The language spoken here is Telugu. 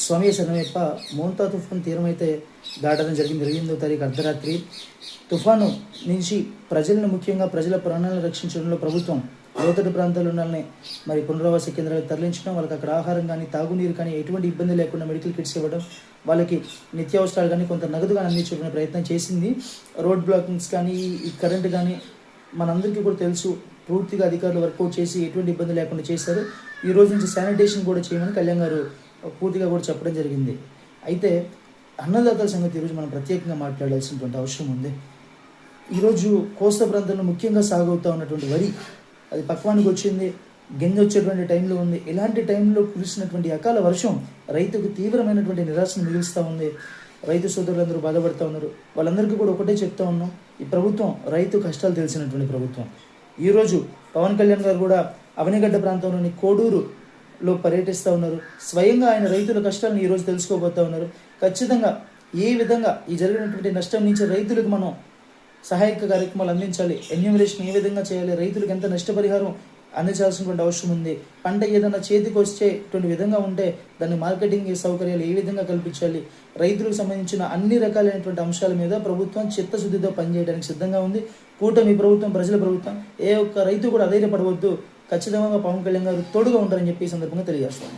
స్వామి శరణమయ్యప్ప. మోంతా తుఫాన్ తీరమైతే దాటడం జరిగింది 28వ తారీఖు అర్ధరాత్రి. తుఫాను నుంచి ప్రజలను, ముఖ్యంగా ప్రజల ప్రాణాలను రక్షించడంలో ప్రభుత్వం లోతట్టు ప్రాంతాల్లో ఉన్న మరి పునరావాస కేంద్రాలకు తరలించడం, వాళ్ళకి అక్కడ ఆహారం కానీ, తాగునీరు కానీ ఎటువంటి ఇబ్బంది లేకుండా మెడికల్ కిట్స్ ఇవ్వడం, వాళ్ళకి నిత్యావసరాలు కానీ కొంత నగదు కానీ అందించే ప్రయత్నం చేసింది. రోడ్ బ్లాకింగ్స్ కానీ, ఈ కరెంటు కానీ మనందరికీ కూడా తెలుసు. పూర్తిగా అధికారులు వర్కౌట్ చేసి ఎటువంటి ఇబ్బంది లేకుండా చేశారు. ఈ రోజు నుంచి శానిటేషన్ కూడా చేయమని కళ్యాణ్ గారు పూర్తిగా కూడా చెప్పడం జరిగింది. అయితే అన్నదాతల సంగతి ఈరోజు మనం ప్రత్యేకంగా మాట్లాడాల్సినటువంటి అవసరం ఉంది. ఈరోజు కోస్తా ప్రాంతంలో ముఖ్యంగా సాగవుతూ ఉన్నటువంటి వరి అది పక్వానికి వచ్చింది, గింజ వచ్చేటువంటి టైంలో ఉంది. ఇలాంటి టైంలో కురిసినటువంటి అకాల వర్షం రైతుకు తీవ్రమైనటువంటి నిరాశను మిగులుస్తూ ఉంది. రైతు సోదరులందరూ బాధపడుతూ ఉన్నారు. వాళ్ళందరికీ కూడా ఒకటే చెప్తా ఉన్నాం, ఈ ప్రభుత్వం రైతు కష్టాలు తెలిసినటువంటి ప్రభుత్వం. ఈరోజు పవన్ కళ్యాణ్ గారు కూడా అవనిగడ్డ ప్రాంతంలోని కోడూరులో పర్యటిస్తూ ఉన్నారు. స్వయంగా ఆయన రైతుల కష్టాలను ఈరోజు తెలుసుకోబోతూ ఉన్నారు. ఖచ్చితంగా ఏ విధంగా ఈ జరిగినటువంటి నష్టం నుంచి రైతులకు మనం సహాయక కార్యక్రమాలు అందించాలి, ఎన్యూమరేషన్ ఏ విధంగా చేయాలి, రైతులకు ఎంత నష్టపరిహారం అందించాల్సినటువంటి అవసరం ఉంది, పంట ఏదైనా చేతికి వచ్చేటువంటి విధంగా ఉంటే దాన్ని మార్కెటింగ్ సౌకర్యాలు ఏ విధంగా కల్పించాలి, రైతులకు సంబంధించిన అన్ని రకాలైనటువంటి అంశాల మీద ప్రభుత్వం చిత్తశుద్ధితో పనిచేయడానికి సిద్ధంగా ఉంది. కూటమి ప్రభుత్వం, ప్రజల ప్రభుత్వం. ఏ ఒక్క రైతు కూడా అధైర్యపడవద్దు. ఖచ్చితంగా పవన్ కళ్యాణ్ గారు తోడుగా ఉంటారని చెప్పి ఈ సందర్భంగా తెలియజేస్తాను.